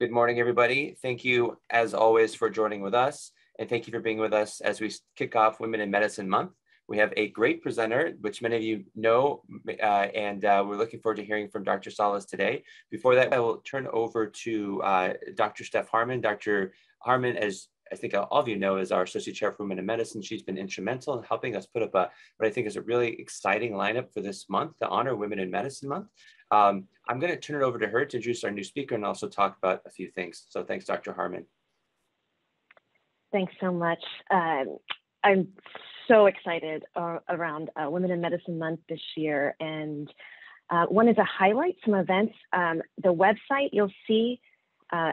Good morning, everybody. Thank you, as always, for joining with us. And thank you for being with us as we kick off Women in Medicine Month. We have a great presenter, which many of you know, and we're looking forward to hearing from Dr. Salles today. Before that, I will turn over to Dr. Steph Harmon. Dr. Harmon, as I think all of you know, is our Associate Chair for Women in Medicine. She's been instrumental in helping us put up what I think is a really exciting lineup for this month to honor Women in Medicine Month. I'm going to turn it over to her to introduce our new speaker and also talk about a few things. So thanks, Dr. Harmon. Thanks so much. I'm so excited around Women in Medicine Month this year, and wanted to highlight some events. The website you'll see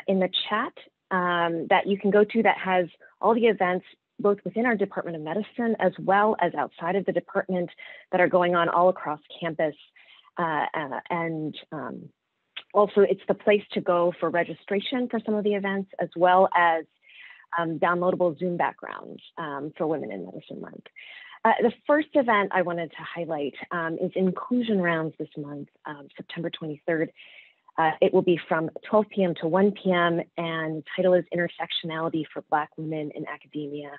in the chat that you can go to that has all the events both within our Department of Medicine as well as outside of the department that are going on all across campus. Also, it's the place to go for registration for some of the events, as well as downloadable Zoom backgrounds for Women in Medicine Month. The first event I wanted to highlight is Inclusion Rounds this month, September 23rd. It will be from 12 p.m. to 1 p.m. and the title is Intersectionality for Black Women in Academia.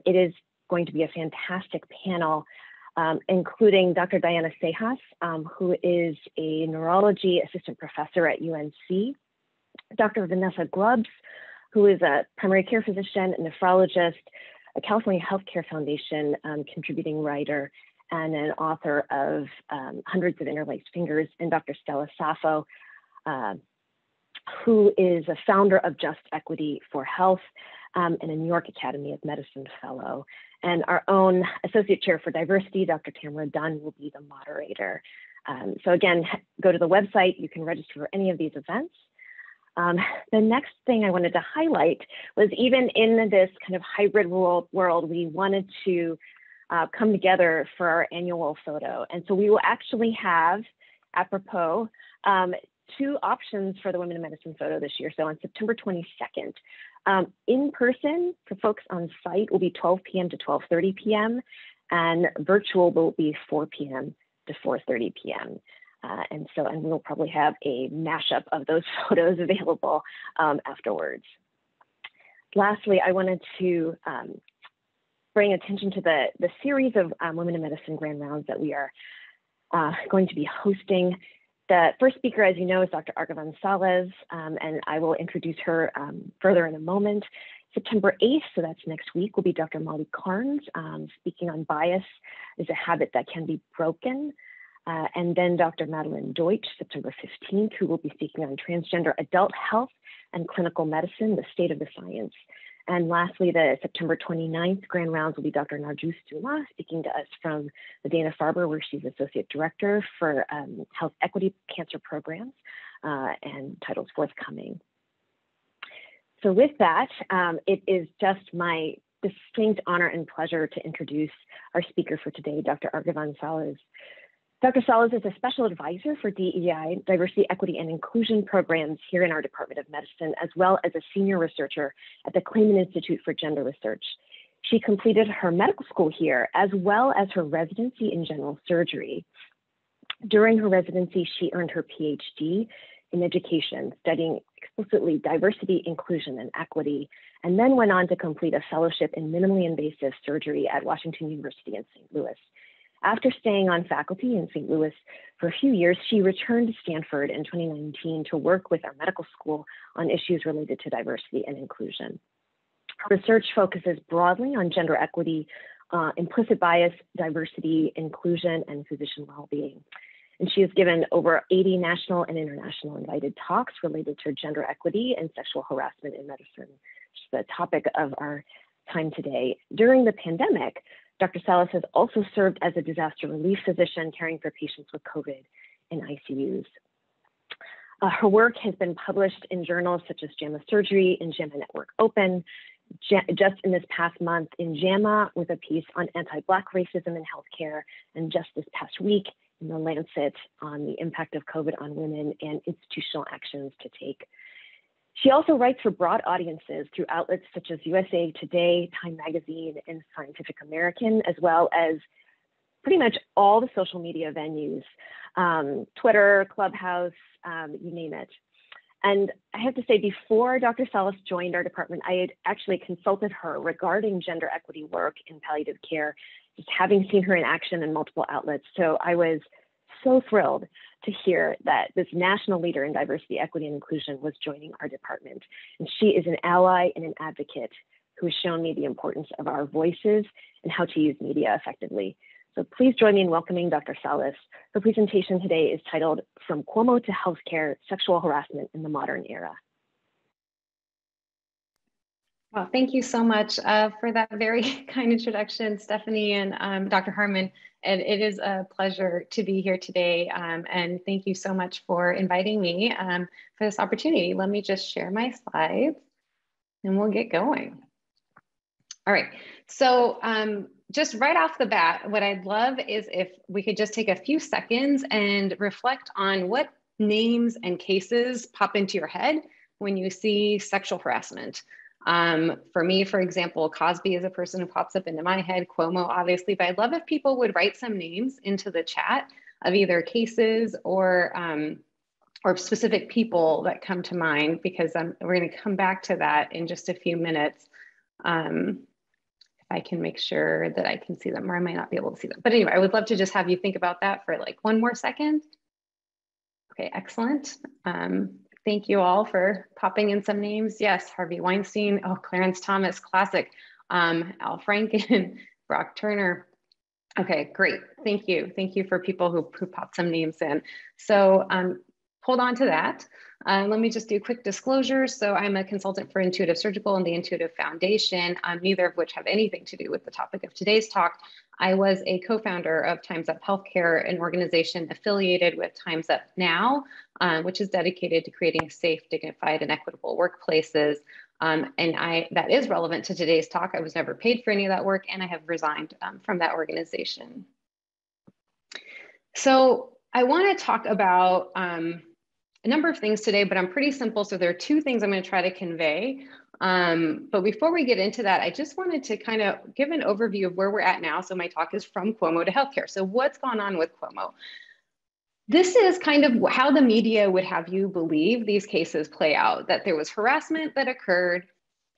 It is going to be a fantastic panel, including Dr. Diana Sejas, who is a neurology assistant professor at UNC, Dr. Vanessa Grubbs, who is a primary care physician, a nephrologist, a California Healthcare Foundation contributing writer, and an author of Hundreds of Interlaced Fingers, and Dr. Stella Saffo, who is a founder of Just Equity for Health and a New York Academy of Medicine Fellow. And our own Associate Chair for Diversity, Dr. Tamara Dunn, will be the moderator. So again, go to the website. You can register for any of these events. The next thing I wanted to highlight was, even in this kind of hybrid world, we wanted to come together for our annual photo. And so we will actually have, apropos, two options for the Women in Medicine photo this year. So on September 22nd, in person for folks on site will be 12 p.m. to 12:30 p.m. and virtual will be 4 p.m. to 4:30 p.m. And we'll probably have a mashup of those photos available afterwards. Lastly, I wanted to bring attention to the series of Women in Medicine Grand Rounds that we are going to be hosting. The first speaker, as you know, is Dr. Arghavan Salles, and I will introduce her further in a moment. September 8th, so that's next week, will be Dr. Molly Carnes, speaking on bias is a habit that can be broken. And then Dr. Madeline Deutsch, September 15th, who will be speaking on transgender adult health and clinical medicine, the state of the science. And lastly, the September 29th Grand Rounds will be Dr. Narju Suma, speaking to us from the Dana-Farber, where she's Associate Director for Health Equity Cancer Programs, and titles forthcoming. So with that, it is just my distinct honor and pleasure to introduce our speaker for today, Dr. Arghavan Salles. Dr. Salles is a special advisor for DEI, diversity, equity, and inclusion programs here in our Department of Medicine, as well as a senior researcher at the Clayman Institute for Gender Research. She completed her medical school here, as well as her residency in general surgery. During her residency, she earned her PhD in education, studying explicitly diversity, inclusion, and equity, and then went on to complete a fellowship in minimally invasive surgery at Washington University in St. Louis. After staying on faculty in St. Louis for a few years, she returned to Stanford in 2019 to work with our medical school on issues related to diversity and inclusion. Her research focuses broadly on gender equity, implicit bias, diversity, inclusion, and physician well-being. And she has given over 80 national and international invited talks related to gender equity and sexual harassment in medicine, which is the topic of our time today. During the pandemic, Dr. Salles has also served as a disaster relief physician caring for patients with COVID in ICUs. Her work has been published in journals such as JAMA Surgery and JAMA Network Open. Just in this past month in JAMA with a piece on anti-Black racism in healthcare, and just this past week in the Lancet on the impact of COVID on women and institutional actions to take. She also writes for broad audiences through outlets such as USA Today, Time Magazine, and Scientific American, as well as pretty much all the social media venues, Twitter, Clubhouse, you name it. And I have to say, before Dr. Salles joined our department, I had actually consulted her regarding gender equity work in palliative care, just having seen her in action in multiple outlets. So I was so thrilled to hear that this national leader in diversity, equity, and inclusion was joining our department. And she is an ally and an advocate who has shown me the importance of our voices and how to use media effectively. So please join me in welcoming Dr. Salles. Her presentation today is titled From Cuomo to Healthcare, Sexual Harassment in the Modern Era. Well, thank you so much for that very kind introduction, Stephanie and Dr. Harmon. And it is a pleasure to be here today. And thank you so much for inviting me for this opportunity. Let me just share my slides and we'll get going. All right, so just right off the bat, what I'd love is if we could just take a few seconds and reflect on what names and cases pop into your head when you see sexual harassment. For me, for example, Cosby is a person who pops up into my head, Cuomo, obviously, but I'd love if people would write some names into the chat of either cases or specific people that come to mind, because we're gonna come back to that in just a few minutes. If I can make sure that I can see them, or I might not be able to see them. But anyway, I would love to just have you think about that for like one more second. Okay, excellent. Thank you all for popping in some names. Yes, Harvey Weinstein, oh, Clarence Thomas, classic. Al Franken, Brock Turner. Okay, great, thank you. Thank you for people who popped some names in. So hold on to that. Let me just do quick disclosures. So I'm a consultant for Intuitive Surgical and the Intuitive Foundation, neither of which have anything to do with the topic of today's talk. I was a co-founder of Time's Up Healthcare, an organization affiliated with Time's Up Now, which is dedicated to creating safe, dignified, and equitable workplaces. And that is relevant to today's talk. I was never paid for any of that work, and I have resigned from that organization. So I want to talk about a number of things today, but I'm pretty simple. So there are two things I'm going to try to convey. But before we get into that, I just wanted to kind of give an overview of where we're at now. So my talk is from Cuomo to healthcare. So what's gone on with Cuomo? This is kind of how the media would have you believe these cases play out, that there was harassment that occurred,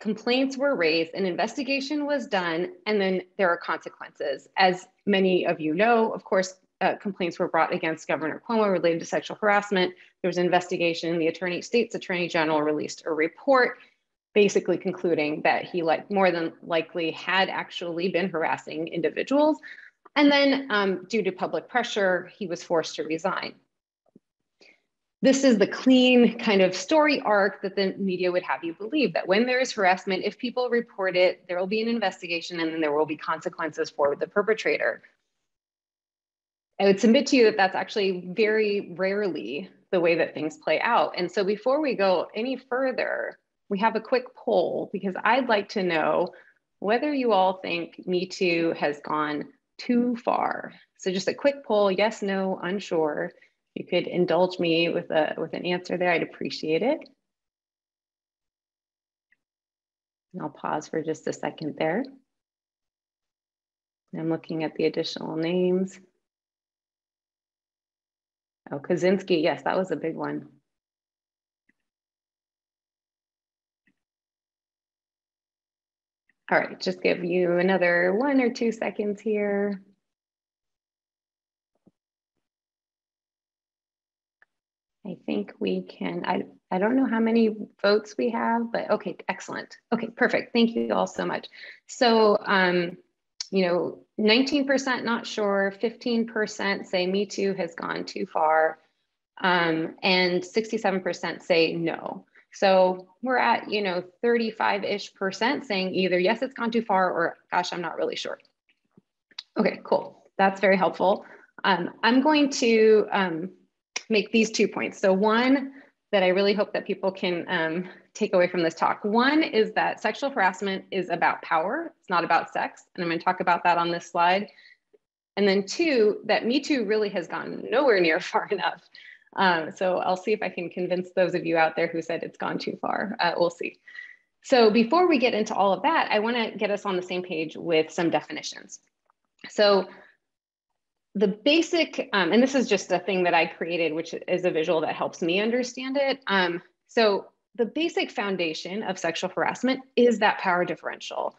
complaints were raised, an investigation was done, and then there are consequences. As many of you know, of course, complaints were brought against Governor Cuomo related to sexual harassment. There was an investigation. The state's attorney general released a report basically concluding that he more than likely had actually been harassing individuals. And then due to public pressure, he was forced to resign. This is the clean kind of story arc that the media would have you believe, that when there is harassment, if people report it, there will be an investigation and then there will be consequences for the perpetrator. I would submit to you that that's actually very rarely the way that things play out. And so before we go any further, we have a quick poll, because I'd like to know whether you all think Me Too has gone too far. So just a quick poll, yes, no, unsure. If you could indulge me with an answer there, I'd appreciate it. And I'll pause for just a second there. I'm looking at the additional names. Oh, Kaczynski, yes, that was a big one. All right, just give you another 1 or 2 seconds here. I think we can, I don't know how many votes we have, but okay, excellent. Okay, perfect. Thank you all so much. So, you know, 19% not sure, 15% say Me Too has gone too far, and 67% say no. So we're at, you know, 35-ish% saying either yes, it's gone too far, or gosh, I'm not really sure. Okay, cool. That's very helpful. I'm going to make these 2 points. So one that I really hope that people can take away from this talk. One is that sexual harassment is about power. It's not about sex. And I'm going to talk about that on this slide. And then two, that Me Too really has gone nowhere near far enough. So I'll see if I can convince those of you out there who said it's gone too far. We'll see. So before we get into all of that, I want to get us on the same page with some definitions. So the basic, and this is just a thing that I created, which is a visual that helps me understand it. So the basic foundation of sexual harassment is that power differential.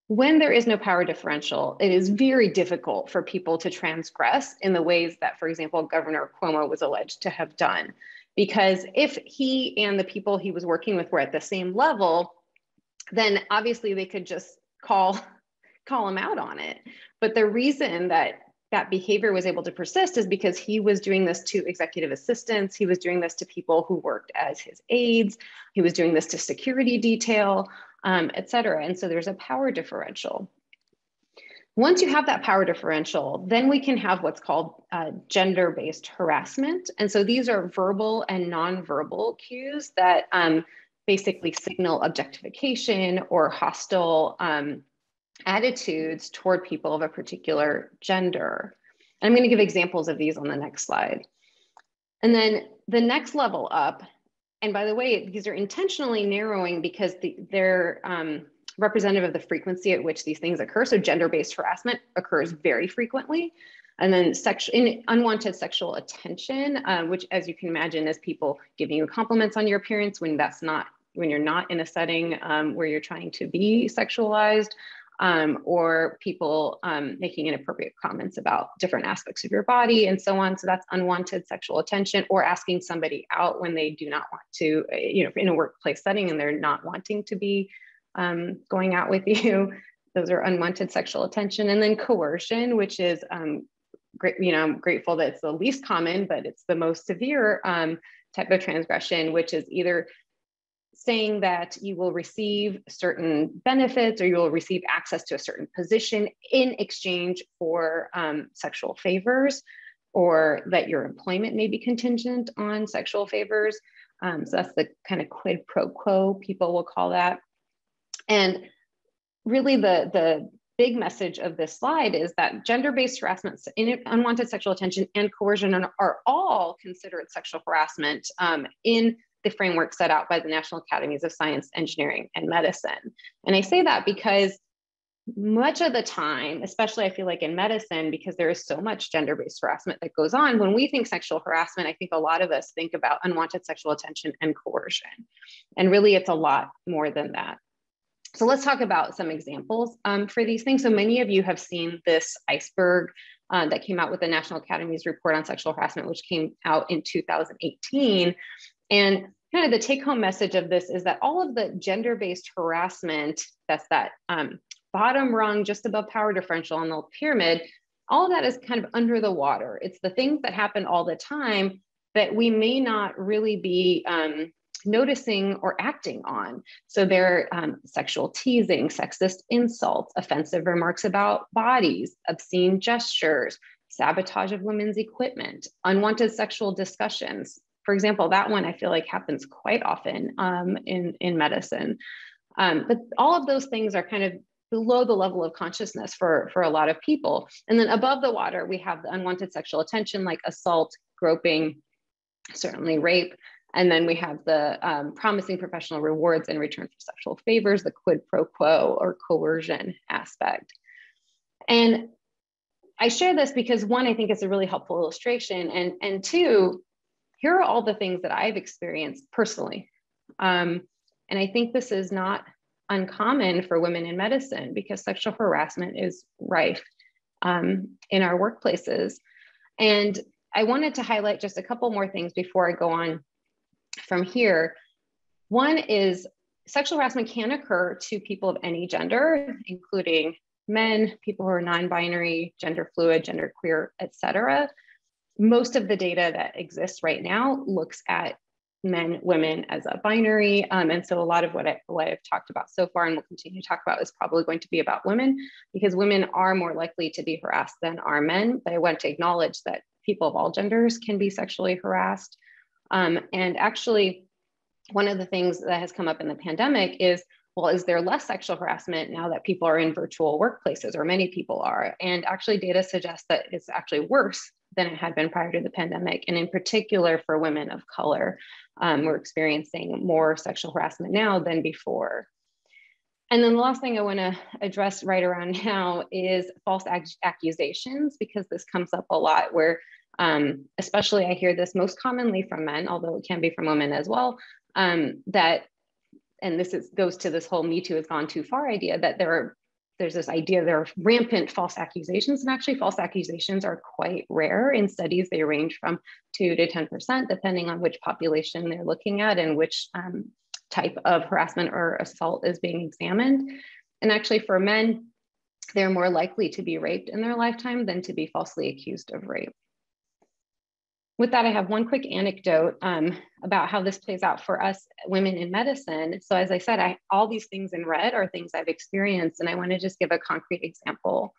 When there is no power differential, it is very difficult for people to transgress in the ways that, for example, Governor Cuomo was alleged to have done. Because if he and the people he was working with were at the same level, then obviously they could just call him out on it. But the reason that behavior was able to persist is because he was doing this to executive assistants. He was doing this to people who worked as his aides. He was doing this to security detail, et cetera. And so there's a power differential. Once you have that power differential, then we can have what's called gender-based harassment. And so these are verbal and nonverbal cues that basically signal objectification or hostile attitudes toward people of a particular gender. And I'm going to give examples of these on the next slide. And then the next level up, and by the way, these are intentionally narrowing because they're representative of the frequency at which these things occur. So gender-based harassment occurs very frequently. And then unwanted sexual attention, which, as you can imagine, is people giving you compliments on your appearance when you're not in a setting where you're trying to be sexualized, or people making inappropriate comments about different aspects of your body and so on. So that's unwanted sexual attention, or asking somebody out when they do not want to, in a workplace setting and they're not wanting to be going out with you. Those are unwanted sexual attention. And then coercion, which is great. I'm grateful that it's the least common, but it's the most severe type of transgression, which is either saying that you will receive certain benefits or you will receive access to a certain position in exchange for sexual favors, or that your employment may be contingent on sexual favors. So that's the kind of quid pro quo, people will call that. And really the big message of this slide is that gender-based harassment, unwanted sexual attention, and coercion are all considered sexual harassment in the framework set out by the National Academies of Science, Engineering, and Medicine. And I say that because much of the time, especially I feel like in medicine, because there is so much gender-based harassment that goes on, when we think sexual harassment, I think a lot of us think about unwanted sexual attention and coercion. And really it's a lot more than that. So let's talk about some examples for these things. So many of you have seen this iceberg that came out with the National Academies report on sexual harassment, which came out in 2018. And kind of the take-home message of this is that all of the gender-based harassment, that's that bottom rung just above power differential on the pyramid, all of that is kind of under the water. It's the things that happen all the time that we may not really be noticing or acting on. So they're sexual teasing, sexist insults, offensive remarks about bodies, obscene gestures, sabotage of women's equipment, unwanted sexual discussions. For example, that one I feel like happens quite often in medicine. But all of those things are kind of below the level of consciousness for a lot of people. And then above the water, we have the unwanted sexual attention like assault, groping, certainly rape. And then we have the promising professional rewards in return for sexual favors, the quid pro quo or coercion aspect. And I share this because one, I think it's a really helpful illustration. And two, here are all the things that I've experienced personally. And I think this is not uncommon for women in medicine because sexual harassment is rife in our workplaces. And I wanted to highlight just a couple more things before I go on from here. One is sexual harassment can occur to people of any gender, including men, people who are non-binary, gender fluid, gender queer, et cetera. Most of the data that exists right now looks at men, women as a binary. And so a lot of what I've talked about so far and will continue to talk about is probably going to be about women because women are more likely to be harassed than are men. But I want to acknowledge that people of all genders can be sexually harassed. And actually, one of the things that has come up in the pandemic is, well, is there less sexual harassment now that people are in virtual workplaces, or many people are? And actually data suggests that it's actually worse than it had been prior to the pandemic. And in particular for women of color, we're experiencing more sexual harassment now than before. And then the last thing I want to address right around now is false accusations, because this comes up a lot where especially I hear this most commonly from men, although it can be from women as well, that, and goes to this whole Me Too has gone too far idea, that there's this idea there are rampant false accusations, and actually false accusations are quite rare. In studies, they range from 2 to 10%, depending on which population they're looking at and which type of harassment or assault is being examined. And actually for men, they're more likely to be raped in their lifetime than to be falsely accused of rape. With that, I have one quick anecdote about how this plays out for us women in medicine. So as I said, all these things in red are things I've experienced, and I want to just give a concrete example.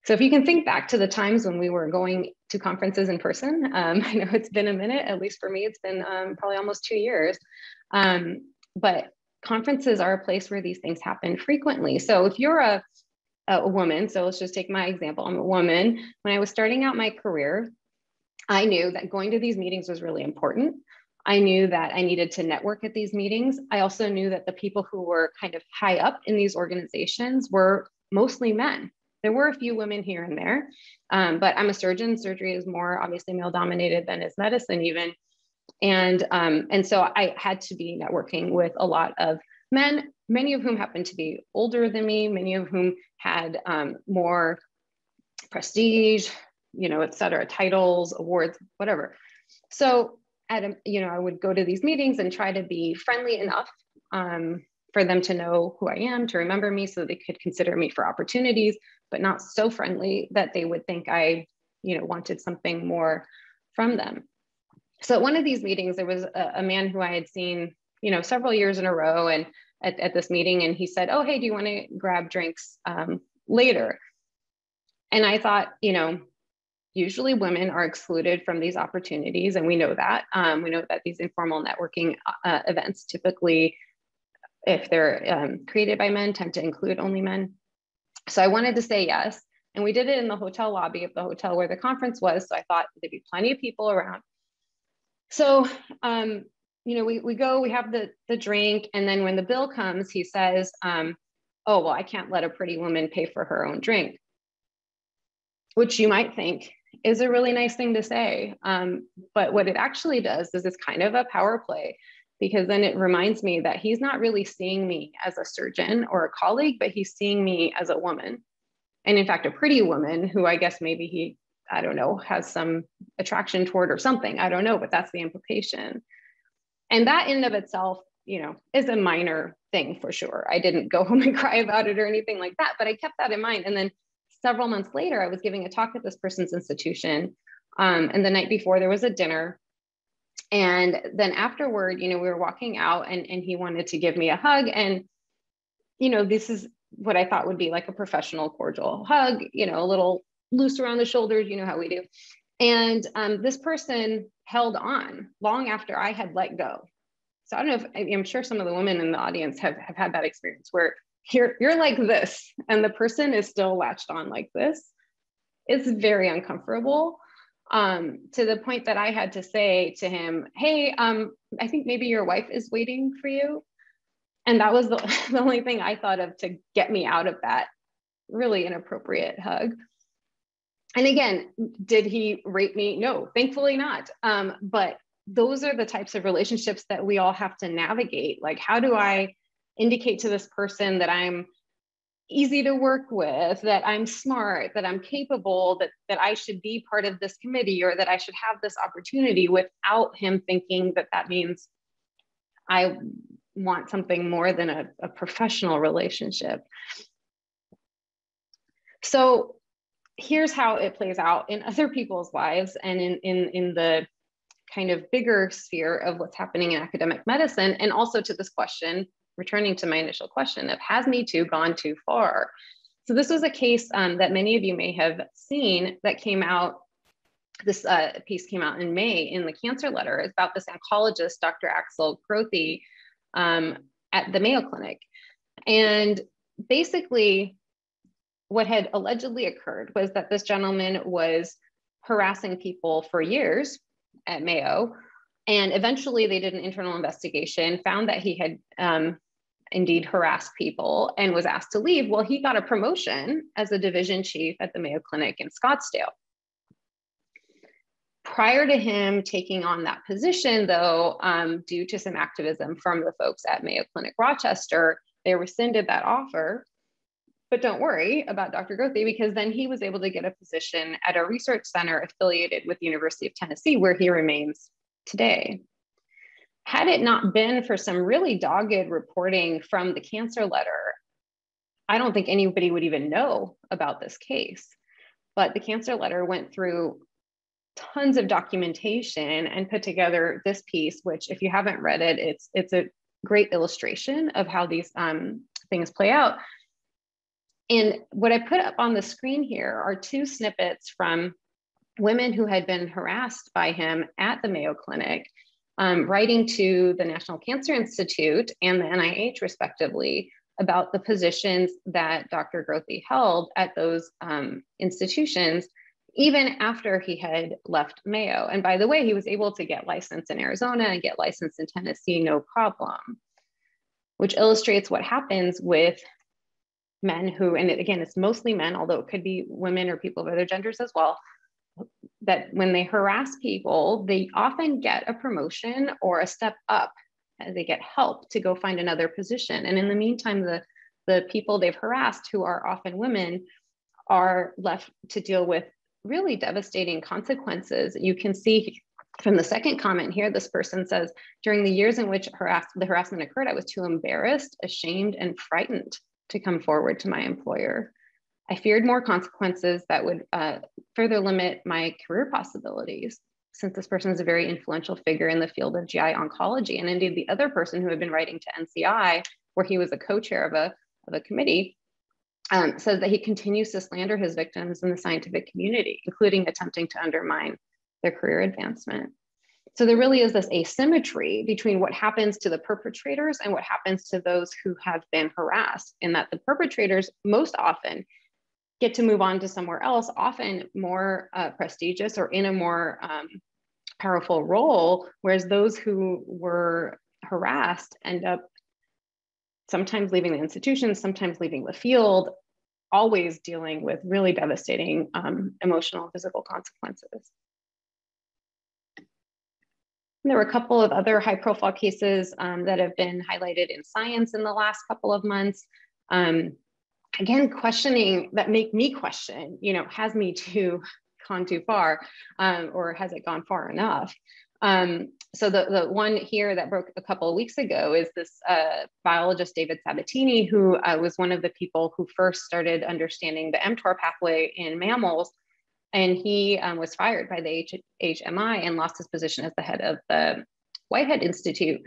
So if you can think back to the times when we were going to conferences in person, I know it's been a minute, at least for me, it's been probably almost 2 years. But conferences are a place where these things happen frequently. So if you're a woman, so let's just take my example, I'm a woman. When I was starting out my career, I knew that going to these meetings was really important. I knew that I needed to network at these meetings. I also knew that the people who were kind of high up in these organizations were mostly men. There were a few women here and there, but I'm a surgeon. Surgery is more obviously male dominated than is medicine even. And so I had to be networking with a lot of men, many of whom happened to be older than me, many of whom had more prestige, et cetera, titles, awards, whatever. So I would go to these meetings and try to be friendly enough for them to know who I am, to remember me so they could consider me for opportunities, but not so friendly that they would think I, wanted something more from them. So at one of these meetings, there was a man who I had seen, several years in a row and at this meeting, and he said, "Oh, hey, do you want to grab drinks later?" And I thought, usually women are excluded from these opportunities, and we know that. We know that these informal networking events typically, if they're created by men, tend to include only men. So I wanted to say yes, and we did it in the hotel lobby of the hotel where the conference was, so I thought there'd be plenty of people around. So, we go, we have the drink, and then when the bill comes, he says, "Oh, well, I can't let a pretty woman pay for her own drink," which you might think is a really nice thing to say. But what it actually does is it's kind of a power play, because then it reminds me that he's not really seeing me as a surgeon or a colleague, but he's seeing me as a woman. And in fact, a pretty woman who I guess maybe he, I don't know, has some attraction toward or something. I don't know, but that's the implication. And that in and of itself, is a minor thing for sure. I didn't go home and cry about it or anything like that, but I kept that in mind. And then several months later, I was giving a talk at this person's institution. And the night before there was a dinner. And then afterward, we were walking out and he wanted to give me a hug. And, this is what I thought would be like a professional, cordial hug, a little loose around the shoulders, how we do. And this person held on long after I had let go. So I don't know if, I'm sure some of the women in the audience have had that experience where you're like this, and the person is still latched on like this. It's very uncomfortable, to the point that I had to say to him, "Hey, I think maybe your wife is waiting for you." And that was the only thing I thought of to get me out of that really inappropriate hug. And again, did he rape me? No, thankfully not. But those are the types of relationships that we all have to navigate. Like, how do I indicate to this person that I'm easy to work with, that I'm smart, that I'm capable, that I should be part of this committee, or that I should have this opportunity, without him thinking that that means I want something more than a professional relationship. So here's how it plays out in other people's lives and in the kind of bigger sphere of what's happening in academic medicine. And also to this question, returning to my initial question of, has Me Too gone too far? So this was a case that many of you may have seen that came out, this piece came out in May in the Cancer Letter. It's about this oncologist, Dr. Axel Grothy, at the Mayo Clinic. And basically what had allegedly occurred was that this gentleman was harassing people for years at Mayo. And eventually they did an internal investigation, found that he had indeed harassed people, and was asked to leave. Well, he got a promotion as a division chief at the Mayo Clinic in Scottsdale. Prior to him taking on that position, though, due to some activism from the folks at Mayo Clinic Rochester, they rescinded that offer. But don't worry about Dr. Grothy, because then he was able to get a position at a research center affiliated with the University of Tennessee, where he remains today. Had it not been for some really dogged reporting from the cancer letter, I don't think anybody would even know about this case. But the cancer letter went through tons of documentation and put together this piece, which if you haven't read it, it's a great illustration of how these things play out. And what I put up on the screen here are two snippets from women who had been harassed by him at the Mayo Clinic, writing to the National Cancer Institute and the NIH respectively about the positions that Dr. Grothy held at those institutions, even after he had left Mayo. And by the way, he was able to get licensed in Arizona and get licensed in Tennessee, no problem, which illustrates what happens with men who, and again, it's mostly men, although it could be women or people of other genders as well, that when they harass people, they often get a promotion or a step up as they get help to go find another position. And in the meantime, the people they've harassed, who are often women, are left to deal with really devastating consequences. You can see from the second comment here, this person says, during the years in which the harassment occurred, I was too embarrassed, ashamed, and frightened to come forward to my employer. I feared more consequences that would further limit my career possibilities, since this person is a very influential figure in the field of GI oncology. And indeed, the other person who had been writing to NCI, where he was a co-chair of a committee, says that he continues to slander his victims in the scientific community, including attempting to undermine their career advancement. So there really is this asymmetry between what happens to the perpetrators and what happens to those who have been harassed, in that the perpetrators most often get to move on to somewhere else, often more prestigious or in a more powerful role, whereas those who were harassed end up sometimes leaving the institution, sometimes leaving the field, always dealing with really devastating emotional and physical consequences. And there were a couple of other high profile cases that have been highlighted in Science in the last couple of months. Again, questioning that make me question, has Me Too gone too far, or has it gone far enough? So the one here that broke a couple of weeks ago is this biologist, David Sabatini, who was one of the people who first started understanding the mTOR pathway in mammals. And he was fired by the HMI and lost his position as the head of the Whitehead Institute.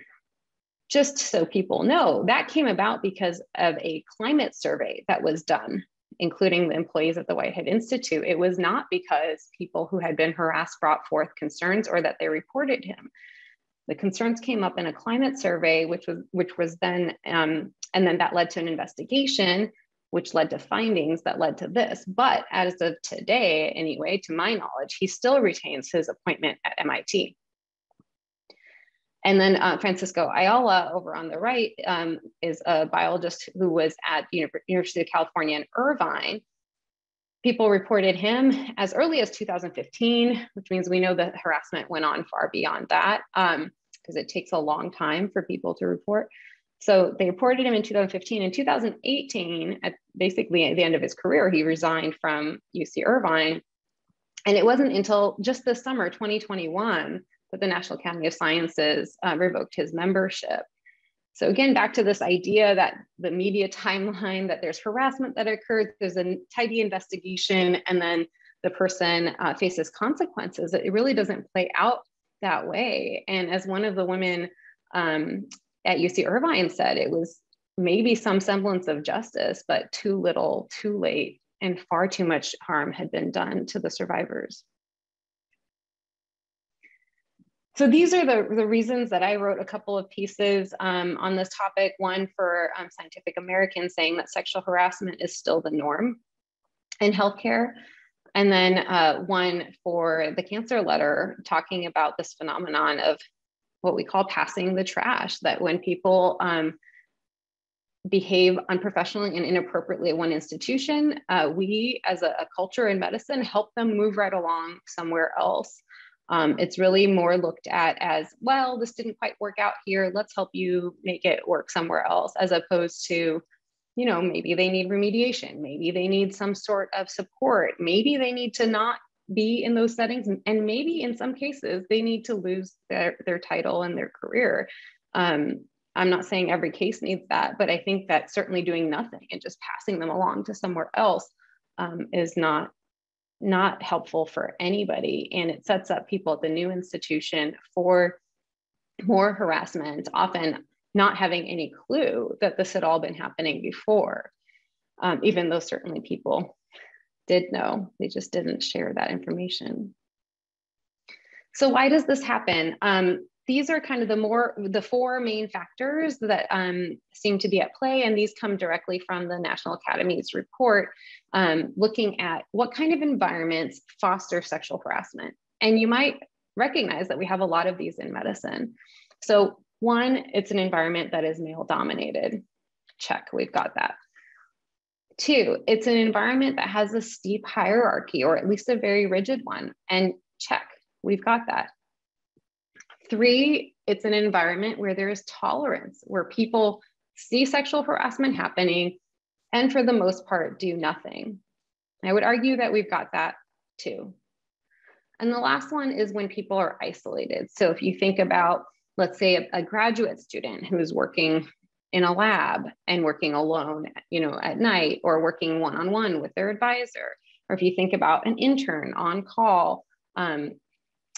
Just so people know, that came about because of a climate survey that was done, including the employees at the Whitehead Institute. It was not because people who had been harassed brought forth concerns or that they reported him. The concerns came up in a climate survey, which was then, and then that led to an investigation, which led to findings that led to this. But as of today, anyway, to my knowledge, he still retains his appointment at MIT. And then Francisco Ayala over on the right is a biologist who was at the University of California in Irvine. People reported him as early as 2015, which means we know that harassment went on far beyond that, because it takes a long time for people to report. So they reported him in 2015. In 2018, basically at the end of his career, he resigned from UC Irvine. And it wasn't until just this summer, 2021, that the National Academy of Sciences revoked his membership. So again, back to this idea that the media timeline, that there's harassment that occurred, there's a tidy investigation, and then the person faces consequences. It really doesn't play out that way. And as one of the women at UC Irvine said, it was maybe some semblance of justice, but too little, too late, and far too much harm had been done to the survivors. So these are the reasons that I wrote a couple of pieces on this topic. One for Scientific American, saying that sexual harassment is still the norm in healthcare. And then one for the Cancer Letter, talking about this phenomenon of what we call passing the trash, that when people behave unprofessionally and inappropriately at one institution, we as a culture in medicine help them move right along somewhere else. It's really more looked at as, well, this didn't quite work out here. Let's help you make it work somewhere else, as opposed to, you know, maybe they need remediation. Maybe they need some sort of support. Maybe they need to not be in those settings. And maybe in some cases, they need to lose their title and their career. I'm not saying every case needs that, but I think that certainly doing nothing and just passing them along to somewhere else is not helpful for anybody. And it sets up people at the new institution for more harassment, often not having any clue that this had all been happening before, even though certainly people did know, they just didn't share that information. So why does this happen? These are kind of the four main factors that seem to be at play, and these come directly from the National Academies report, looking at what kind of environments foster sexual harassment. And you might recognize that we have a lot of these in medicine. So one, it's an environment that is male dominated. Check, we've got that. Two, it's an environment that has a steep hierarchy, or at least a very rigid one, and check, we've got that. Three, it's an environment where there is tolerance, where people see sexual harassment happening and for the most part do nothing. I would argue that we've got that too. And the last one is when people are isolated. So if you think about, let's say, a graduate student who's working in a lab and working alone, you know, at night, or working one-on-one with their advisor, or if you think about an intern on call,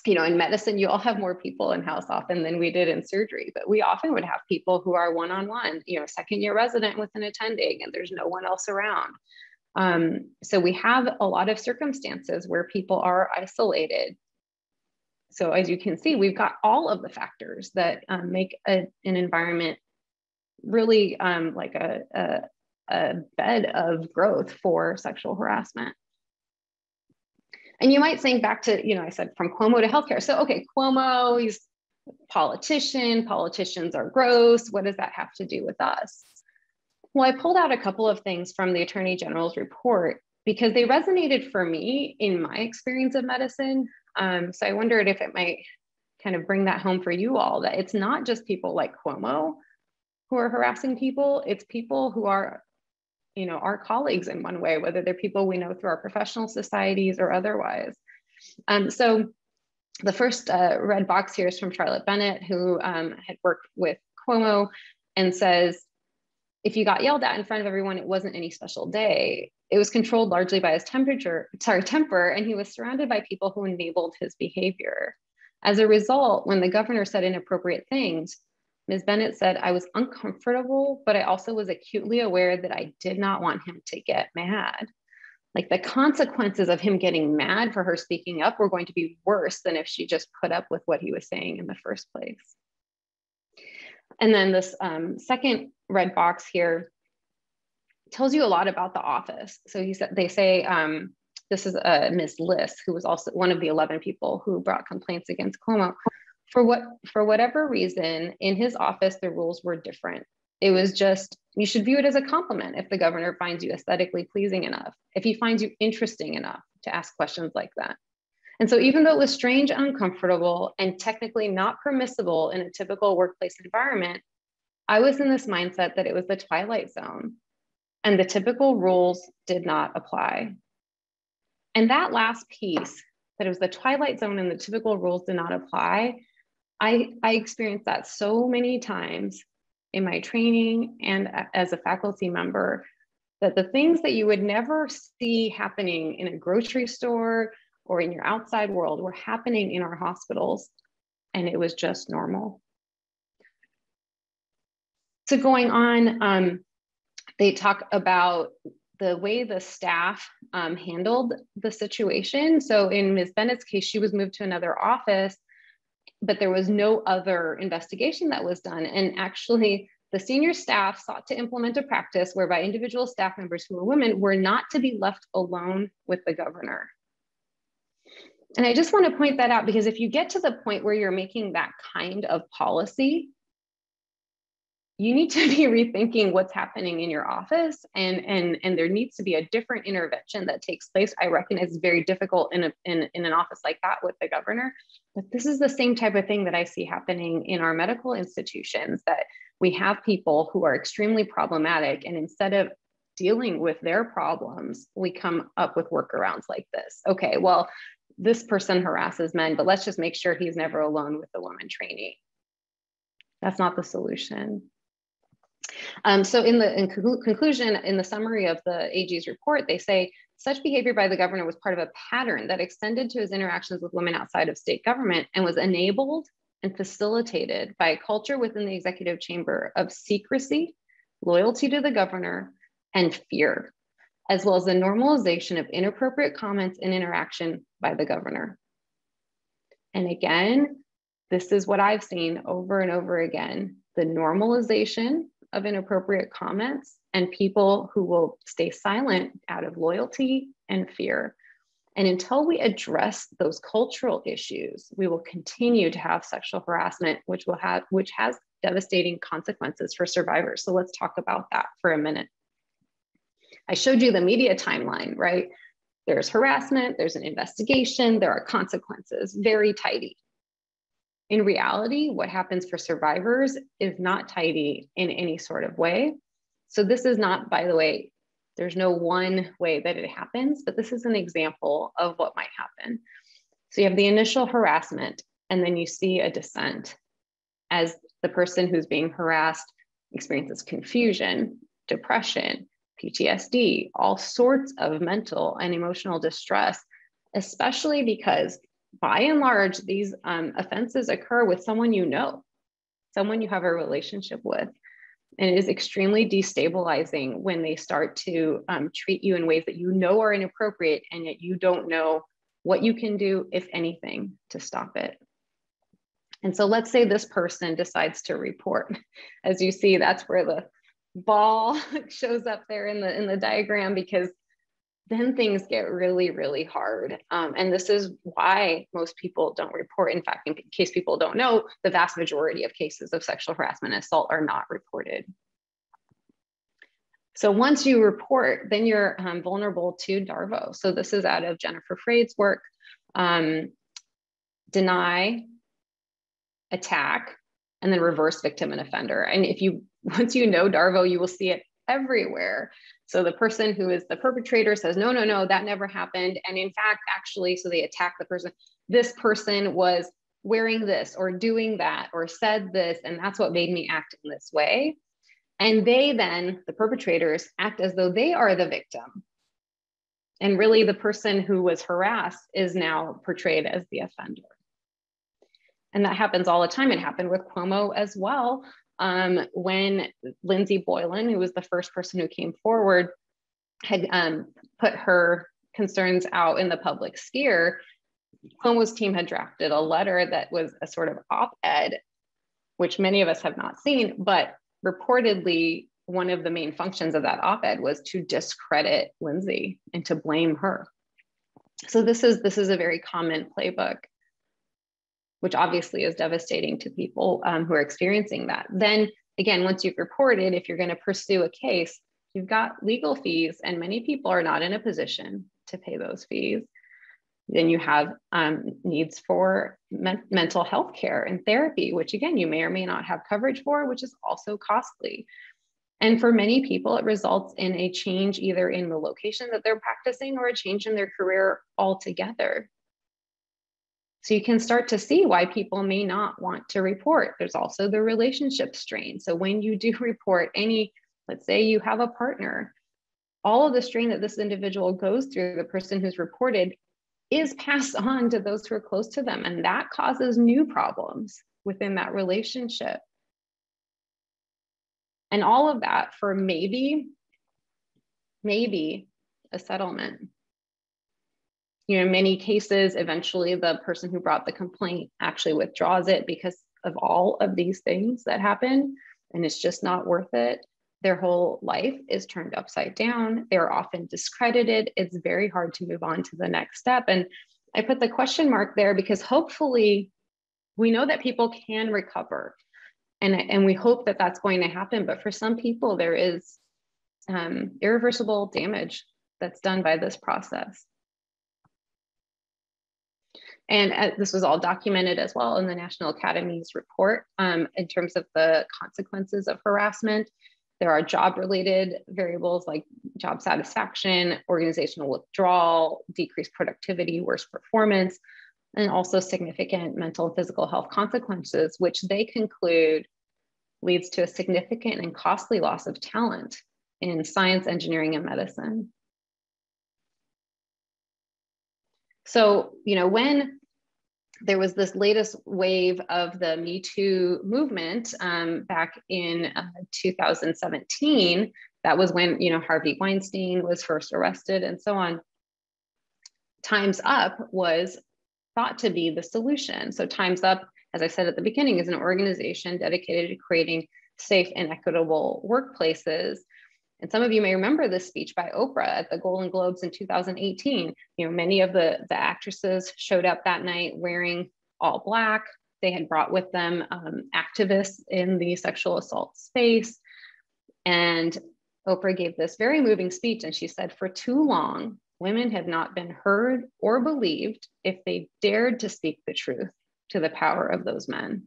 you know, in medicine, you all have more people in-house often than we did in surgery, but we often would have people who are one-on-one, you know, second-year resident with an attending, and there's no one else around. So we have a lot of circumstances where people are isolated. So as you can see, we've got all of the factors that make an environment really like a bed of growth for sexual harassment. And you might think back to, you know, I said from Cuomo to healthcare. So, okay, Cuomo, he's a politician, politicians are gross. What does that have to do with us? Well, I pulled out a couple of things from the Attorney General's report because they resonated for me in my experience of medicine. So I wondered if it might kind of bring that home for you all, that it's not just people like Cuomo who are harassing people, it's people who are, you know, our colleagues in one way, whether they're people we know through our professional societies or otherwise. So the first red box here is from Charlotte Bennett, who had worked with Cuomo, and says, if you got yelled at in front of everyone, it wasn't any special day. It was controlled largely by his temper, and he was surrounded by people who enabled his behavior. As a result, when the governor said inappropriate things, Ms. Bennett said, I was uncomfortable, but I also was acutely aware that I did not want him to get mad. Like, the consequences of him getting mad for her speaking up were going to be worse than if she just put up with what he was saying in the first place. And then this second red box here tells you a lot about the office. So they say, this is Ms. Liss, who was also one of the 11 people who brought complaints against Cuomo. For whatever reason, in his office, the rules were different. It was just, you should view it as a compliment if the governor finds you aesthetically pleasing enough, if he finds you interesting enough to ask questions like that. And so even though it was strange and uncomfortable and technically not permissible in a typical workplace environment, I was in this mindset that it was the twilight zone and the typical rules did not apply. And that last piece, that it was the twilight zone and the typical rules did not apply, I experienced that so many times in my training and as a faculty member, that the things that you would never see happening in a grocery store or in your outside world were happening in our hospitals, and it was just normal. So going on, they talk about the way the staff handled the situation. So in Ms. Bennett's case, she was moved to another office, but there was no other investigation that was done. And actually, the senior staff sought to implement a practice whereby individual staff members who were women were not to be left alone with the governor. And I just want to point that out, because if you get to the point where you're making that kind of policy, you need to be rethinking what's happening in your office, and there needs to be a different intervention that takes place. I recognize it's very difficult in an office like that with the governor, but this is the same type of thing that I see happening in our medical institutions, that we have people who are extremely problematic, and instead of dealing with their problems, we come up with workarounds like this. Okay, well, this person harasses men, but let's just make sure he's never alone with the woman trainee. That's not the solution. So in conclusion, in the summary of the AG's report, they say such behavior by the governor was part of a pattern that extended to his interactions with women outside of state government and was enabled and facilitated by a culture within the executive chamber of secrecy, loyalty to the governor, and fear, as well as the normalization of inappropriate comments and interaction by the governor. And again, this is what I've seen over and over again, the normalization of inappropriate comments and people who will stay silent out of loyalty and fear. And until we address those cultural issues, we will continue to have sexual harassment, which has devastating consequences for survivors. So let's talk about that for a minute. I showed you the media timeline, right? There's harassment, there's an investigation, there are consequences, very tidy. In reality, what happens for survivors is not tidy in any sort of way. So this is not, by the way, there's no one way that it happens, but this is an example of what might happen. So you have the initial harassment, and then you see a descent as the person who's being harassed experiences confusion, depression, PTSD, all sorts of mental and emotional distress, especially because by and large, these offenses occur with someone you know, someone you have a relationship with. And it is extremely destabilizing when they start to treat you in ways that you know are inappropriate, and yet you don't know what you can do, if anything, to stop it. And so let's say this person decides to report. As you see, that's where the ball shows up there in the diagram, because then things get really, really hard. And this is why most people don't report. In fact, in case people don't know, the vast majority of cases of sexual harassment and assault are not reported. So once you report, then you're vulnerable to DARVO. So this is out of Jennifer Freyd's work. Deny, attack, and then reverse victim and offender. And once you know DARVO, you will see it everywhere. So the person who is the perpetrator says, no, no, no, that never happened. And in fact, actually, so they attack the person. This person was wearing this or doing that or said this, and that's what made me act in this way. And they then, the perpetrators, act as though they are the victim. And really the person who was harassed is now portrayed as the offender. And that happens all the time. It happened with Cuomo as well. When Lindsay Boylan, who was the first person who came forward, had put her concerns out in the public sphere, Cuomo's team had drafted a letter that was a sort of op-ed, which many of us have not seen, but reportedly one of the main functions of that op-ed was to discredit Lindsay and to blame her. So this is a very common playbook, which obviously is devastating to people who are experiencing that. Then again, once you've reported, if you're going to pursue a case, you've got legal fees, and many people are not in a position to pay those fees. Then you have needs for mental health care and therapy, which again, you may or may not have coverage for, which is also costly. And for many people, it results in a change either in the location that they're practicing or a change in their career altogether. So you can start to see why people may not want to report. There's also the relationship strain. So when you do report let's say you have a partner, all of the strain that this individual goes through, the person who's reported, is passed on to those who are close to them. And that causes new problems within that relationship. And all of that for maybe a settlement. In many cases, eventually the person who brought the complaint actually withdraws it because of all of these things that happen, and it's just not worth it. Their whole life is turned upside down. They're often discredited. It's very hard to move on to the next step. And I put the question mark there because hopefully we know that people can recover. And we hope that that's going to happen. But for some people, there is irreversible damage that's done by this process. And this was all documented as well in the National Academies report in terms of the consequences of harassment. There are job-related variables like job satisfaction, organizational withdrawal, decreased productivity, worse performance, and also significant mental and physical health consequences, which they conclude leads to a significant and costly loss of talent in science, engineering, and medicine. So, when there was this latest wave of the Me Too movement back in 2017, that was when, Harvey Weinstein was first arrested and so on. Time's Up was thought to be the solution. So Time's Up, as I said at the beginning, is an organization dedicated to creating safe and equitable workplaces. And some of you may remember this speech by Oprah at the Golden Globes in 2018. Many of the actresses showed up that night wearing all Black. They had brought with them activists in the sexual assault space. And Oprah gave this very moving speech. And she said, for too long, women have not been heard or believed if they dared to speak the truth to the power of those men.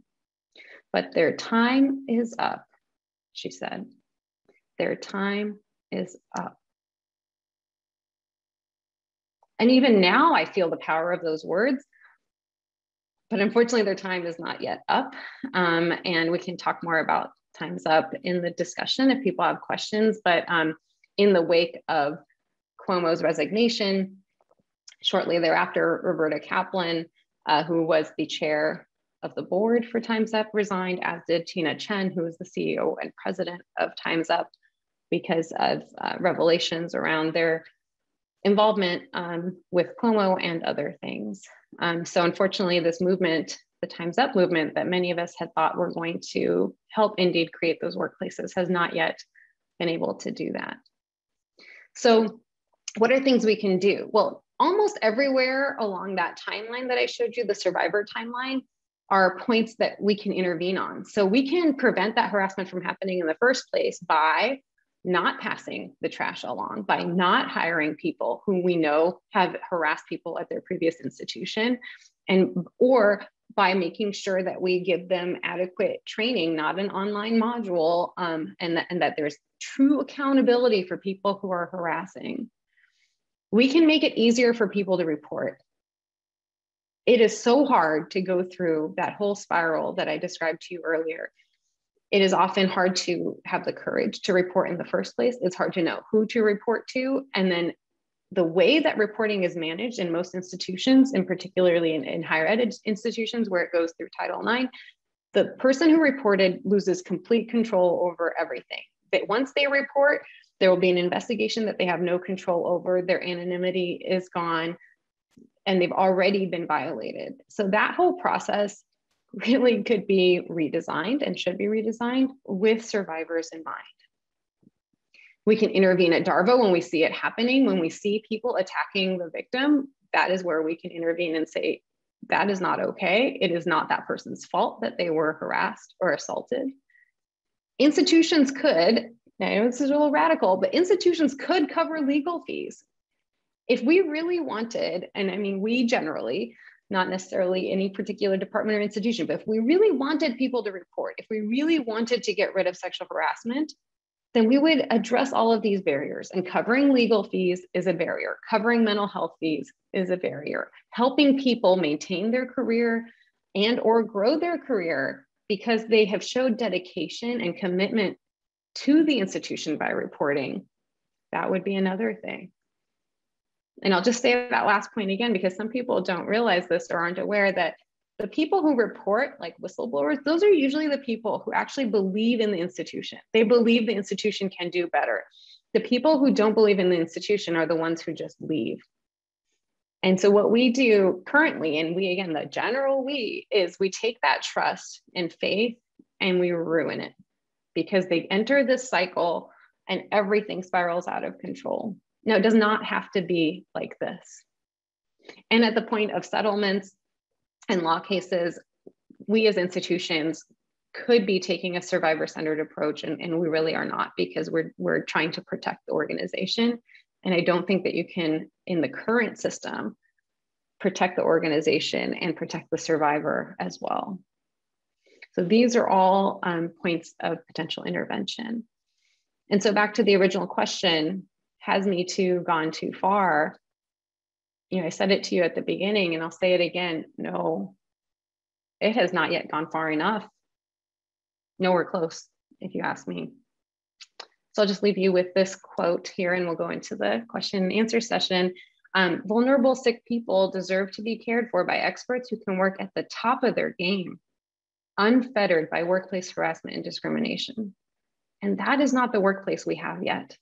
But their time is up, she said. Their time is up. And even now I feel the power of those words, but unfortunately their time is not yet up. And we can talk more about Time's Up in the discussion if people have questions, but in the wake of Cuomo's resignation, shortly thereafter, Roberta Kaplan, who was the chair of the board for Time's Up, resigned, as did Tina Chen, who was the CEO and president of Time's Up, because of revelations around their involvement with Cuomo and other things. So unfortunately, this movement, the Time's Up movement that many of us had thought were going to help indeed create those workplaces, has not yet been able to do that. So what are things we can do? Well, almost everywhere along that timeline that I showed you, the survivor timeline, are points that we can intervene on. So we can prevent that harassment from happening in the first place by not passing the trash along, by not hiring people who we know have harassed people at their previous institution, or by making sure that we give them adequate training, not an online module, and that there's true accountability for people who are harassing. We can make it easier for people to report. It is so hard to go through that whole spiral that I described to you earlier. It is often hard to have the courage to report in the first place. It's hard to know who to report to. And then the way that reporting is managed in most institutions, and particularly in higher ed institutions where it goes through Title IX, the person who reported loses complete control over everything. But once they report, there will be an investigation that they have no control over. Their anonymity is gone, and they've already been violated. So that whole process really could be redesigned and should be redesigned with survivors in mind. We can intervene at DARVO when we see it happening. When we see people attacking the victim, that is where we can intervene and say, that is not okay. It is not that person's fault that they were harassed or assaulted. Institutions could, I know this is a little radical, but institutions could cover legal fees. If we really wanted, and I mean, we generally, not necessarily any particular department or institution, but if we really wanted people to report, if we really wanted to get rid of sexual harassment, then we would address all of these barriers. And covering legal fees is a barrier. Covering mental health fees is a barrier. Helping people maintain their career and or grow their career because they have showed dedication and commitment to the institution by reporting, that would be another thing. And I'll just say that last point again, because some people don't realize this or aren't aware that the people who report, like whistleblowers, those are usually the people who actually believe in the institution. They believe the institution can do better. The people who don't believe in the institution are the ones who just leave. And so what we do currently, and we, again, the general we, is we take that trust and faith and we ruin it because they enter this cycle and everything spirals out of control. Now, it does not have to be like this. And at the point of settlements and law cases, we as institutions could be taking a survivor-centered approach, and we really are not, because we're trying to protect the organization. And I don't think that you can, in the current system, protect the organization and protect the survivor as well. So these are all points of potential intervention. And so back to the original question, has Me Too gone too far? You know, I said it to you at the beginning, and I'll say it again. No, it has not yet gone far enough. Nowhere close, if you ask me. So I'll just leave you with this quote here, and we'll go into the question and answer session. Vulnerable, sick people deserve to be cared for by experts who can work at the top of their game, unfettered by workplace harassment and discrimination. And that is not the workplace we have yet.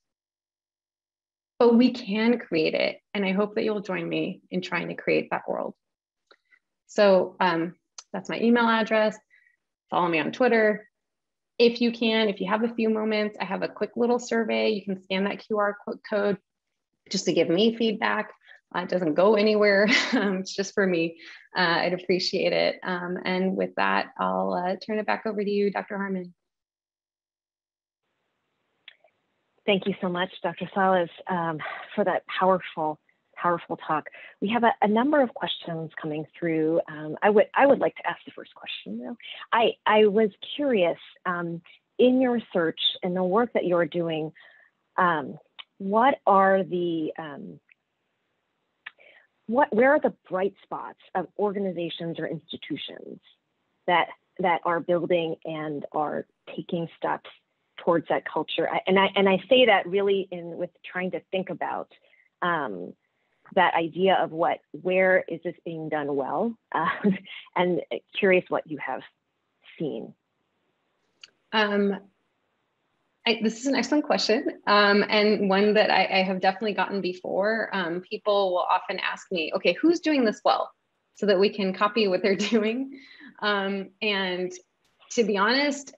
But we can create it. And I hope that you'll join me in trying to create that world. So that's my email address. Follow me on Twitter. If you can, if you have a few moments, I have a quick little survey. You can scan that QR code just to give me feedback. It doesn't go anywhere. It's just for me. I'd appreciate it. And with that, I'll turn it back over to you, Dr. Harmon. Thank you so much, Dr. Salles, for that powerful talk. We have a number of questions coming through. I would like to ask the first question, though. I was curious, in your research and the work that you're doing, what are the where are the bright spots of organizations or institutions that are building and are taking steps towards that culture? And I say that really with trying to think about that idea of where is this being done well, and curious what you have seen. This is an excellent question, and one that I have definitely gotten before. People will often ask me, okay, who's doing this well, so that we can copy what they're doing. And to be honest,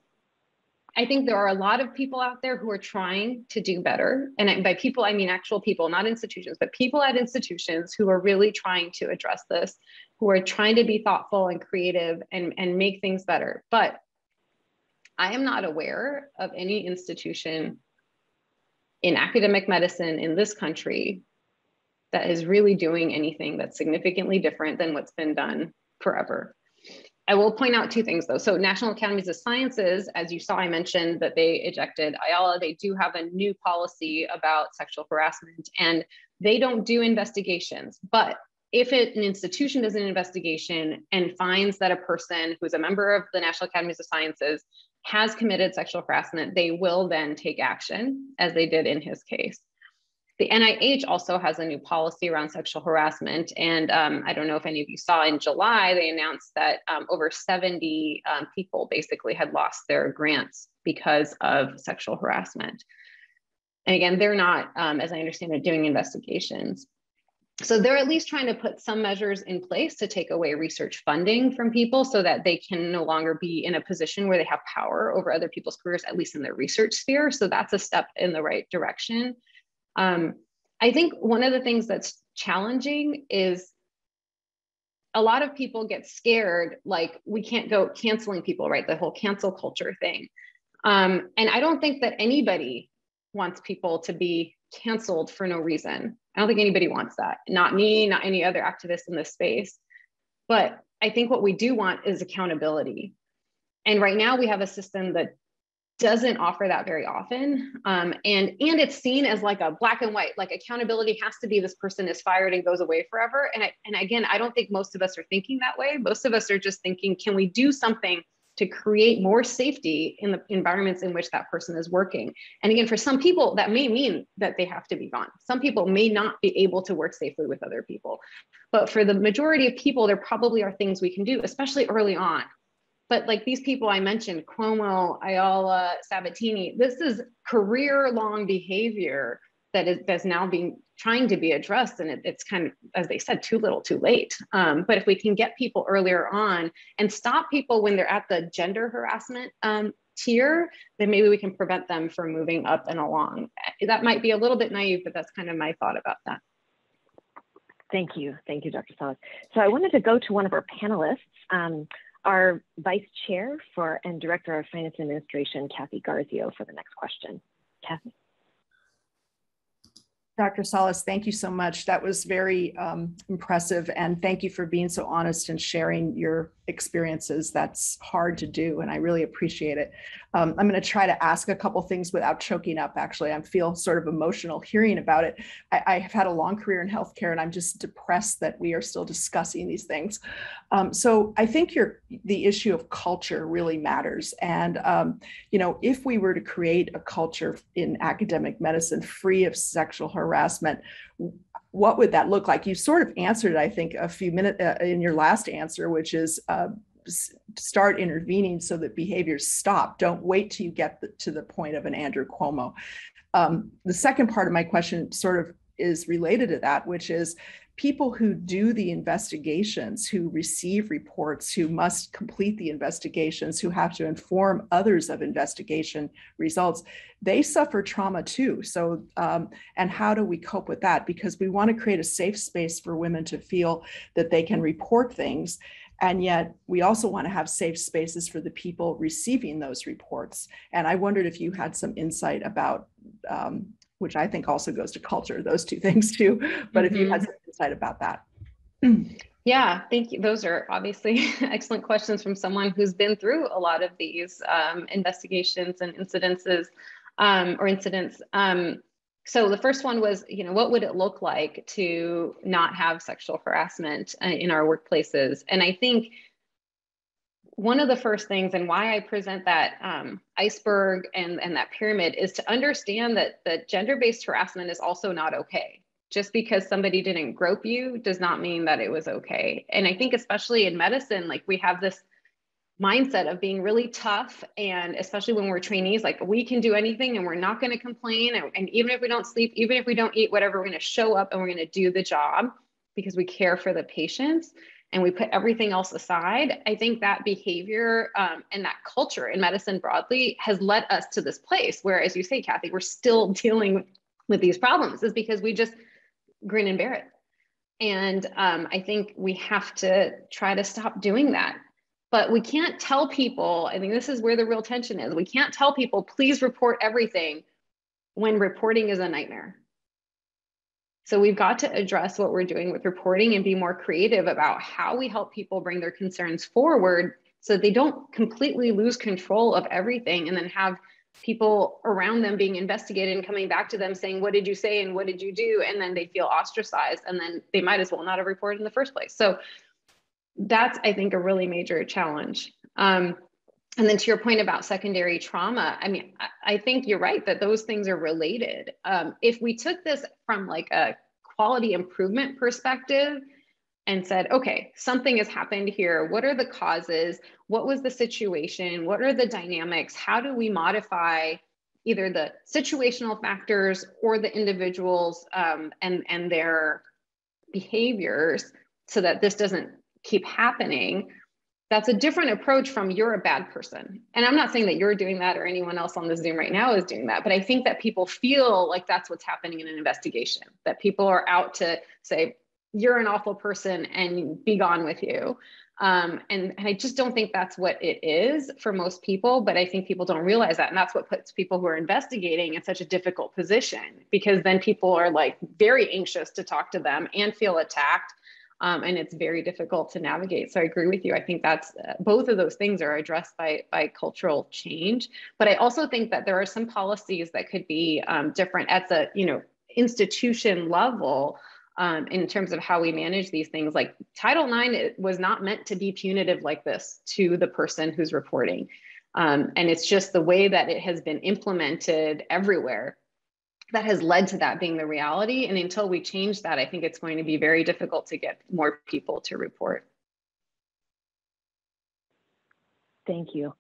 I think there are a lot of people out there who are trying to do better. And by people, I mean actual people, not institutions, but people at institutions who are really trying to address this, who are trying to be thoughtful and creative and make things better. But I am not aware of any institution in academic medicine in this country that is really doing anything that's significantly different than what's been done forever. I will point out two things though. So National Academies of Sciences, as you saw, I mentioned that they ejected Ayala. They do have a new policy about sexual harassment, and they don't do investigations. But if an institution does an investigation and finds that a person who's a member of the National Academies of Sciences has committed sexual harassment, they will then take action, as they did in his case. The NIH also has a new policy around sexual harassment. And I don't know if any of you saw, in July, they announced that over 70 people basically had lost their grants because of sexual harassment. And again, they're not, as I understand it, doing investigations. So they're at least trying to put some measures in place to take away research funding from people so that they can no longer be in a position where they have power over other people's careers, at least in their research sphere. So that's a step in the right direction. I think one of the things that's challenging is a lot of people get scared, like we can't go canceling people, right? The whole cancel culture thing. And I don't think that anybody wants people to be canceled for no reason. I don't think anybody wants that. Not me, not any other activists in this space. But I think what we do want is accountability. And right now we have a system that doesn't offer that very often. And it's seen as like a black and white, like accountability has to be this person is fired and goes away forever. And again, I don't think most of us are thinking that way. Most of us are just thinking, can we do something to create more safety in the environments in which that person is working? And again, for some people, that may mean that they have to be gone. Some people may not be able to work safely with other people. But for the majority of people, there probably are things we can do, especially early on. But like these people I mentioned, Cuomo, Ayala, Sabatini, this is career-long behavior that's now being trying to be addressed. And it's kind of, as they said, too little, too late. But if we can get people earlier on and stop people when they're at the gender harassment tier, then maybe we can prevent them from moving up and along. That might be a little bit naive, but that's kind of my thought about that. Thank you, Dr. Salles. So I wanted to go to one of our panelists. our Vice Chair and Director of Finance and Administration, Kathy Garzio, for the next question. Kathy. Dr. Salles, thank you so much. That was very impressive. And thank you for being so honest and sharing your experiences. That's hard to do, and I really appreciate it. I'm going to try to ask a couple things without choking up, actually. I feel sort of emotional hearing about it. I have had a long career in healthcare, and I'm just depressed that we are still discussing these things. So I think the issue of culture really matters. And, you know, if we were to create a culture in academic medicine free of sexual harassment, what would that look like? You sort of answered, I think, a few minutes in your last answer, which is start intervening so that behaviors stop. Don't wait till you get to the point of an Andrew Cuomo. The second part of my question sort of is related to that, which is people who do the investigations, who receive reports, who must complete the investigations, who have to inform others of investigation results, they suffer trauma too. So, and how do we cope with that? Because we want to create a safe space for women to feel that they can report things. And yet we also want to have safe spaces for the people receiving those reports. And I wondered if you had some insight about, which I think also goes to culture, those two things too, but if you had some insight about that. Yeah, thank you. Those are obviously excellent questions from someone who's been through a lot of these investigations and incidences or incidents. So the first one was, you know, what would it look like to not have sexual harassment in our workplaces? And I think one of the first things, and why I present that iceberg and that pyramid, is to understand that gender-based harassment is also not okay. Just because somebody didn't grope you does not mean that it was okay. And I think especially in medicine, like we have this mindset of being really tough, and especially when we're trainees, like we can do anything and we're not going to complain. And even if we don't sleep, even if we don't eat, whatever, we're going to show up and we're going to do the job because we care for the patients and we put everything else aside. I think that behavior and that culture in medicine broadly has led us to this place where, as you say, Kathy, we're still dealing with these problems, is because we just grin and bear it. And I think we have to try to stop doing that. But we can't tell people, I think this is where the real tension is. We can't tell people, please report everything, when reporting is a nightmare. So we've got to address what we're doing with reporting and be more creative about how we help people bring their concerns forward so that they don't completely lose control of everything and then have people around them being investigated and coming back to them saying, what did you say and what did you do? And then they feel ostracized and then they might as well not have reported in the first place. So that's, I think, a really major challenge. And then to your point about secondary trauma, I mean, I think you're right that those things are related. If we took this from like a quality improvement perspective and said, okay, something has happened here. What are the causes? What was the situation? What are the dynamics? How do we modify either the situational factors or the individuals and their behaviors so that this doesn't keep happening? That's a different approach from you're a bad person. And I'm not saying that you're doing that or anyone else on the Zoom right now is doing that, but I think that people feel like that's what's happening in an investigation, that people are out to say, you're an awful person and be gone with you. And I just don't think that's what it is for most people, but I think people don't realize that. And that's what puts people who are investigating in such a difficult position, because then people are like very anxious to talk to them and feel attacked. And it's very difficult to navigate. So I agree with you. I think that's both of those things are addressed by cultural change. But I also think that there are some policies that could be different at the institution level in terms of how we manage these things. Like Title IX, it was not meant to be punitive like this to the person who's reporting. And it's just the way that it has been implemented everywhere that has led to that being the reality. And until we change that, I think it's going to be very difficult to get more people to report. Thank you.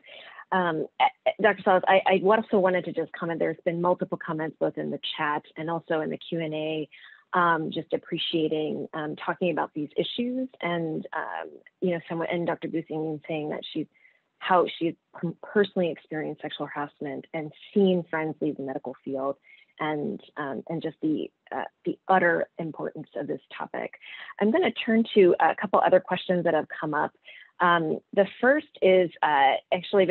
Dr. Salles, I also wanted to just comment, there's been multiple comments both in the chat and also in the Q&A, just appreciating talking about these issues and, someone, and Dr. Busing saying that how she's personally experienced sexual harassment and seen friends leave the medical field, and just the utter importance of this topic. I'm going to turn to a couple other questions that have come up. The first is actually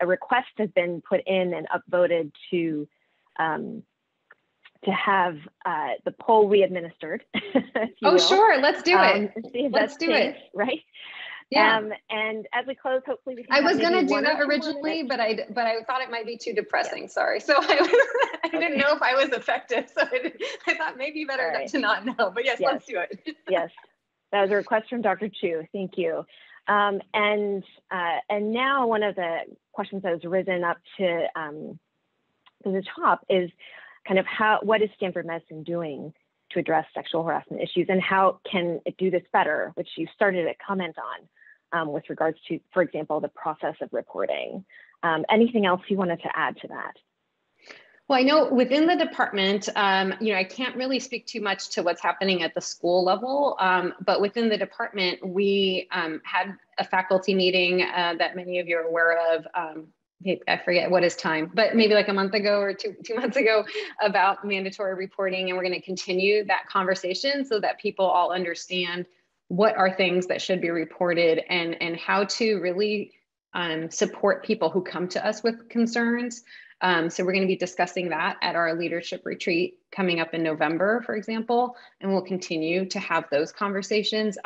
a request has been put in and upvoted to have the poll re-administered. Oh, sure, let's do it. Let's do it. Right. Yeah. And as we close, hopefully we can. I was going to do that originally, but I thought it might be too depressing. Yeah. Sorry. So I didn't know if I was effective. So I thought maybe better to not know. But yes, let's do it. Yes, that was a request from Dr. Chu. Thank you. And now one of the questions that has risen up to the top is kind of what is Stanford Medicine doing to address sexual harassment issues, and how can it do this better, which you started to comment on with regards to, for example, the process of reporting. Anything else you wanted to add to that? Well, I know within the department, I can't really speak too much to what's happening at the school level, but within the department, we had a faculty meeting that many of you are aware of. I forget what is time, but maybe like a month ago or two months ago, about mandatory reporting. And we're going to continue that conversation so that people all understand what are things that should be reported and how to really support people who come to us with concerns. So we're going to be discussing that at our leadership retreat coming up in November, for example, and we'll continue to have those conversations.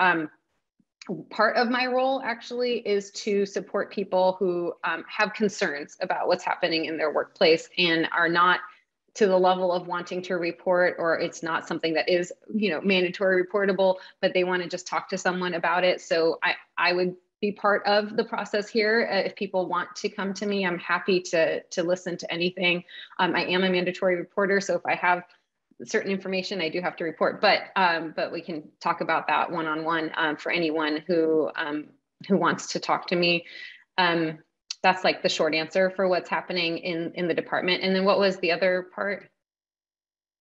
Part of my role actually is to support people who have concerns about what's happening in their workplace and are not to the level of wanting to report, or it's not something that is, mandatory reportable, but they want to just talk to someone about it. So I would be part of the process here. If people want to come to me, I'm happy to listen to anything. I am a mandatory reporter, so if I have certain information, I do have to report, but we can talk about that one-on-one for anyone who wants to talk to me. That's like the short answer for what's happening in the department. And then what was the other part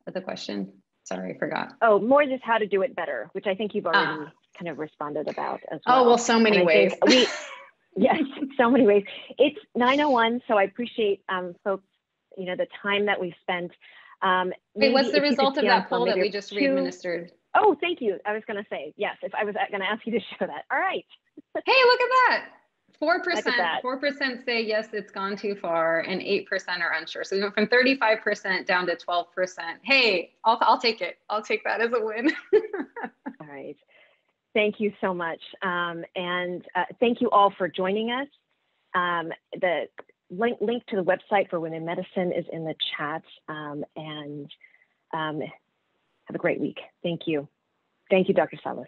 of the question? Sorry, I forgot. Oh, more just how to do it better, which I think you've already kind of responded about as well. Oh, well, so many ways. Yes, so many ways. It's 9:01, so I appreciate folks, the time that we've spent. Wait, what's the result of that poll that we just re-administered? Oh, thank you. I was going to say, yes, if I was going to ask you to show that. All right. Hey, look at that. 4% say yes, it's gone too far, and 8% are unsure. So we went from 35% down to 12%. Hey, I'll take it. I'll take that as a win. All right. Thank you so much. And thank you all for joining us. The link to the website for Women in Medicine is in the chat, and have a great week. Thank you. Thank you, Dr. Salles.